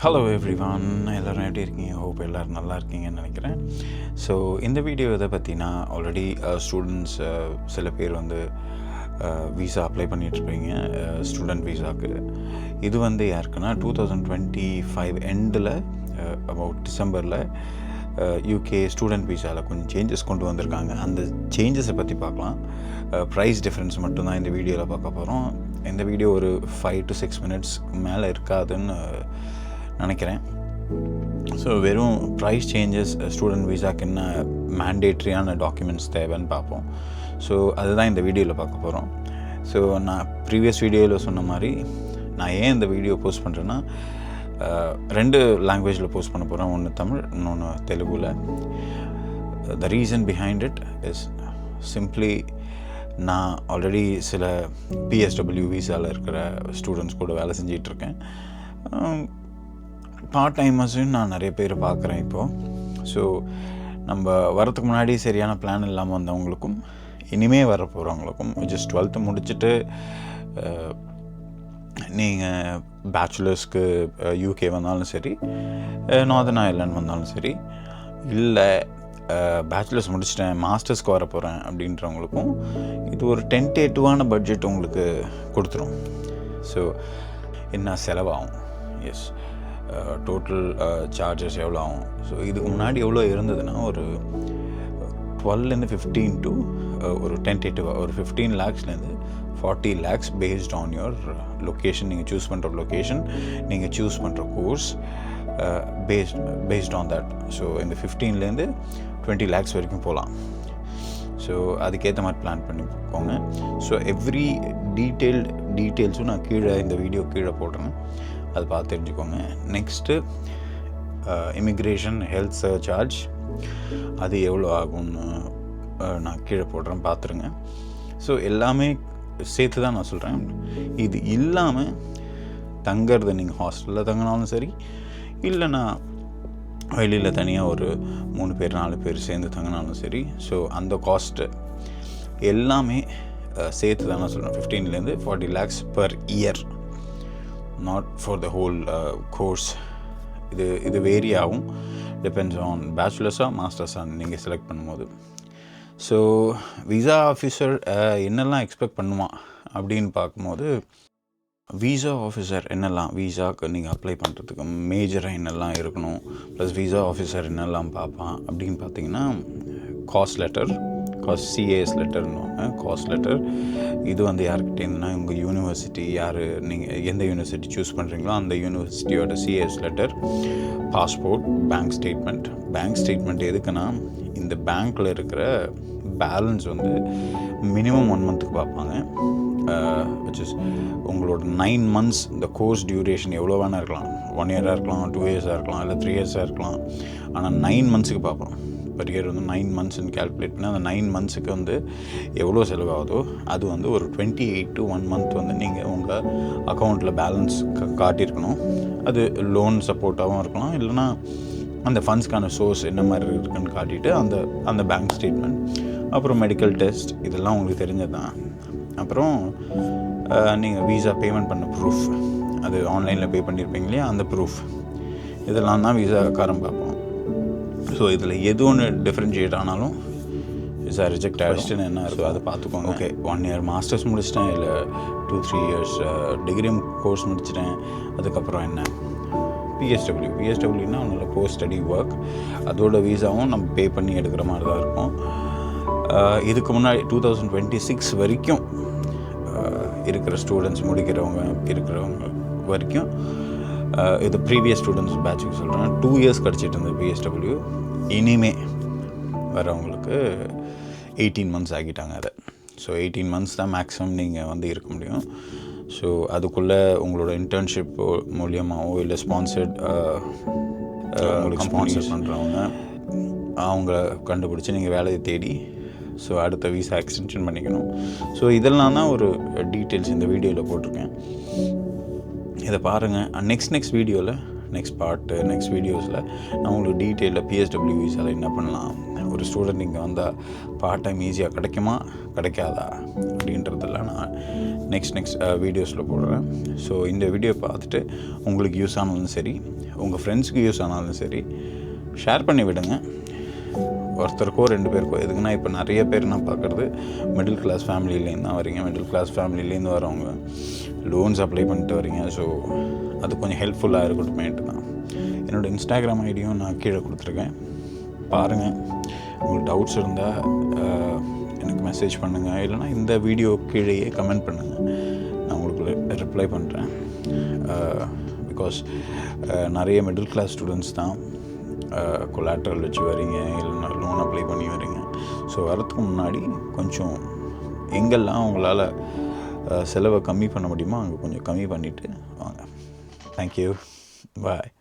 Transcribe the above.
Hello everyone, எல்லோரும் எப்படி இருக்கீங்க? ஹோப் எல்லோரும் நல்லா இருக்கீங்கன்னு நினைக்கிறேன். ஸோ இந்த வீடியோ இதை பற்றினா ஆல்ரெடி ஸ்டூடெண்ட்ஸ் சில பேர் வந்து வீசா அப்ளை பண்ணிகிட்ருப்பீங்க, ஸ்டூடெண்ட் வீசாவுக்கு. இது வந்து யாருக்குன்னா 2025 எண்டில் அபவுட் டிசம்பரில் யூகே ஸ்டூடெண்ட் வீசாவில் கொஞ்சம் சேஞ்சஸ் கொண்டு வந்திருக்காங்க. அந்த சேஞ்சஸை பற்றி பார்க்கலாம். ப்ரைஸ் டிஃப்ரென்ஸ் மட்டும்தான் இந்த வீடியோவில் பார்க்க போகிறோம். இந்த வீடியோ ஒரு 5 to 6 minutes மேலே இருக்காதுன்னு நினைக்கிறேன். ஸோ வெறும் ப்ரைஸ் சேஞ்சஸ், ஸ்டூடெண்ட் வீசாக்கு என்ன மேண்டேட்ரியான டாக்குமெண்ட்ஸ் தேவைன்னு பார்ப்போம். ஸோ அதுதான் இந்த வீடியோவில் பார்க்க போகிறோம். ஸோ நான் ப்ரீவியஸ் வீடியோவில் சொன்ன மாதிரி நான் ஏன் இந்த வீடியோ போஸ்ட் பண்ணுறேன்னா, 2 லாங்குவேஜில் போஸ்ட் பண்ண போகிறேன். ஒன்று தமிழ், இன்னொன்று தெலுங்குல. The reason behind it is simply நான் ஆல்ரெடி சில பிஎஸ்டபிள்யூ வீசாவில் இருக்கிற ஸ்டூடெண்ட்ஸ் கூட வேலை செஞ்சிகிட்ருக்கேன். பார்ட் டைமர்ஸும் நான் நிறைய பேர் பார்க்குறேன் இப்போது. ஸோ நம்ம வரத்துக்கு முன்னாடி சரியான பிளான் இல்லாமல் வந்தவங்களுக்கும் இனிமேல் வர போகிறவங்களுக்கும் ஜஸ்ட் 12th முடிச்சுட்டு நீங்கள் பேச்சுலர்ஸ்க்கு யூகே வந்தாலும் சரி, நார்தர்ன் ஐர்லாண்ட் வந்தாலும் சரி, இல்லை பேச்சுலர்ஸ் முடிச்சிட்டேன் மாஸ்டர்ஸ்க்கு வர போகிறேன் அப்படின்றவங்களுக்கும் இது ஒரு டென்டேட்டிவான பட்ஜெட் உங்களுக்கு கொடுத்துரும். ஸோ என்ன செலவாகும், எஸ் டோட்டல் சார்ஜஸ் எவ்வளோ ஆகும். ஸோ இதுக்கு முன்னாடி எவ்வளோ இருந்ததுன்னா ஒரு 12 to 15 to ஒரு டென்டேட்டிவாக ஒரு 15 lakhsலேருந்து 40 lakhs based on your location. நீங்கள் சூஸ் பண்ணுற லொக்கேஷன், நீங்கள் சூஸ் பண்ணுற course, based on that. So இந்த 15லேருந்து 20 lakhs வரைக்கும் போகலாம். ஸோ அதுக்கேற்ற மாதிரி பிளான் பண்ணிக்கோங்க. ஸோ எவ்ரி டீட்டெயில்ஸும் நான் இந்த வீடியோ கீழே போடுறேன், அது பார்த்து தெரிஞ்சுக்கோங்க. நெக்ஸ்ட்டு இமிக்ரேஷன், ஹெல்த் சர்சார்ஜ், அது எவ்வளோ ஆகும்னு நான் கீழே போடுறேன், பார்த்துருங்க. ஸோ எல்லாமே சேர்த்து தான் நான் சொல்கிறேன். இது இல்லாமல் தங்கிறது, நீங்கள் ஹாஸ்டலில் தங்கினாலும் சரி, இல்லைனா வெளியில் தனியாக ஒரு 3 பேர் 4 பேர் சேர்ந்து தங்கினாலும் சரி, ஸோ அந்த காஸ்ட்டு எல்லாமே சேர்த்து தான் நான் சொல்கிறேன். 15லேருந்து 40 lakhs per year, not for the whole course. இது வேரி ஆகும், டிபெண்ட்ஸ் ஆன் பேச்சுலர்ஸாக மாஸ்டர்ஸாக நீங்கள் செலக்ட் பண்ணும்போது. ஸோ விசா ஆஃபீஸர் என்னெல்லாம் எக்ஸ்பெக்ட் பண்ணுவான் அப்படின்னு பார்க்கும்போது, விசா ஆஃபீஸர் என்னெல்லாம் விசாவுக்கு நீங்கள் அப்ளை பண்ணுறதுக்கு மேஜராக என்னெல்லாம் இருக்கணும், ப்ளஸ் விசா ஆஃபீஸர் என்னெல்லாம் பார்ப்பான் அப்படின்னு பார்த்தீங்கன்னா, காஸ்ட் லெட்டர், சிஏஎஸ் லெட்டர்னுவாங்க, காஸ்ட் லெட்டர். இது வந்து யார்கிட்டேருந்துன்னா, உங்கள் யூனிவர்சிட்டி நீங்கள் எந்த யூனிவர்சிட்டி சூஸ் பண்ணுறீங்களோ அந்த யூனிவர்சிட்டியோட CAS letter, passport, bank statement எதுக்குன்னா, இந்த பேங்க்கில் இருக்கிற பேலன்ஸ் வந்து மினிமம் 1 month பார்ப்பாங்க. விச் இஸ் உங்களோட 9 months, இந்த கோர்ஸ் டியூரேஷன் எவ்வளோ வேணால் இருக்கலாம், 1 year இருக்கலாம், 2 years இருக்கலாம், இல்லை 3 years இருக்கலாம். ஆனால் 9 months பார்ப்போம். பர் இயர் வந்து 9 monthsன்னு கேல்குலேட் பண்ணி அந்த 9 monthsக்கு வந்து எவ்வளோ செலவாகுதோ அது வந்து ஒரு 28 to 1 month வந்து நீங்கள் உங்கள் அக்கௌண்ட்டில் பேலன்ஸ் காட்டியிருக்கணும். அது லோன் சப்போர்ட்டாகவும் இருக்கலாம், இல்லைனா அந்த ஃபண்ட்ஸ்க்கான சோர்ஸ் என்ன மாதிரி இருக்குன்னு காட்டிட்டு அந்த பேங்க் ஸ்டேட்மெண்ட், அப்புறம் மெடிக்கல் டெஸ்ட், இதெல்லாம் உங்களுக்கு தெரிஞ்சது தான். அப்புறம் நீங்கள் வீசா பேமெண்ட் பண்ண ப்ரூஃப், அது ஆன்லைனில் பே பண்ணியிருப்பீங்க இல்லையா, அந்த ப்ரூஃப், இதெல்லாம் தான் வீசாக்காரன் பார்ப்போம். ஸோ இதில் எது ஒன்று டிஃப்ரென்ஷியேட் ஆனாலும் விசா ரிஜெக்ட் ஆகிடுச்சுன்னு என்ன இருக்கோ அதை பார்த்துக்கோங்க. ஓகே, 1 year மாஸ்டர்ஸ் முடிச்சிட்டேன், இல்லை 2-3 years டிகிரி கோர்ஸ் முடிச்சிட்டேன், அதுக்கப்புறம் என்ன பிஎஸ்டபிள்யூனா அவங்களோட போஸ்ட் ஸ்டடி ஒர்க், அதோட வீசாவும் நம்ம பே பண்ணி எடுக்கிற மாதிரி தான் இருக்கும். இதுக்கு முன்னாடி 2026 வரைக்கும் இருக்கிற ஸ்டூடெண்ட்ஸ் இருக்கிறவங்க வரைக்கும், இது ப்ரீவியஸ் ஸ்டூடெண்ட்ஸ் பேட்சுக்கு சொல்கிறேன், 2 years கிடச்சிட்டு இருந்தது பிஎஸ்டபிள்யூ. இனிமே வரவங்களுக்கு 18 months ஆகிட்டாங்க அதை. ஸோ 18 months தான் மேக்ஸிமம் நீங்கள் வந்து இருக்க முடியும். ஸோ அதுக்குள்ளே உங்களோட இன்டர்ன்ஷிப் மூலியமாகவோ இல்லை ஸ்பான்சர் பண்ணுறவங்க அவங்கள கண்டுபிடிச்சி நீங்கள் வேலையை தேடி ஸோ அடுத்த வீசா எக்ஸ்டென்ஷன் பண்ணிக்கணும். ஸோ இதெல்லாம் தான் ஒரு டீட்டெயில்ஸ் இந்த வீடியோவில் போட்டிருக்கேன். இதை பாருங்கள். நெக்ஸ்ட் வீடியோவில், நெக்ஸ்ட் வீடியோஸில் நான் உங்களுக்கு டீட்டெயிலில் பிஎஸ்டபிள்யூ வீசாவில் என்ன பண்ணலாம், ஒரு ஸ்டூடெண்ட் இங்கே வந்தால் பார்ட் டைம் ஈஸியாக கிடைக்காதா அப்படின்றதெல்லாம் நான் நெக்ஸ்ட் வீடியோஸில் போடுறேன். ஸோ இந்த வீடியோ பார்த்துட்டு உங்களுக்கு யூஸ் ஆனாலும் சரி, உங்கள் ஃப்ரெண்ட்ஸுக்கு யூஸ் ஆனாலும் சரி ஷேர் பண்ணி விடுங்க. ஒருத்தருக்கோ 2 பேருக்கோ. எதுக்குன்னா இப்போ நிறைய பேர் நான் பார்க்குறது மிடில் கிளாஸ் ஃபேமிலியிலேருந்து தான் வரீங்க. மிடில் கிளாஸ் ஃபேமிலியிலேருந்து வரவங்க லோன்ஸ் அப்ளை பண்ணிட்டு வரீங்க. ஸோ அது கொஞ்சம் ஹெல்ப்ஃபுல்லாக இருக்கட்டுமேட்டு தான். என்னோடய இன்ஸ்டாகிராம் ஐடியும் நான் கீழே கொடுத்துருக்கேன், பாருங்கள். உங்களுக்கு டவுட்ஸ் இருந்தால் எனக்கு மெசேஜ் பண்ணுங்கள், இல்லைனா இந்த வீடியோ கீழேயே கமெண்ட் பண்ணுங்கள், நான் உங்களுக்கு ரிப்ளை பண்ணுறேன். பிகாஸ் நிறைய மிடில் கிளாஸ் ஸ்டூடெண்ட்ஸ் தான் கொலாட்ரல் வச்சு வரீங்க, இல்லைனா லோன் அப்ளை பண்ணி வரீங்க. ஸோ வரதுக்கு முன்னாடி கொஞ்சம் எங்கெல்லாம் உங்களால் செலவை கம்மி பண்ண முடியுமோ அங்கே கொஞ்சம் கம்மி பண்ணிவிட்டு வாங்க. தேங்க்யூ, பாய்.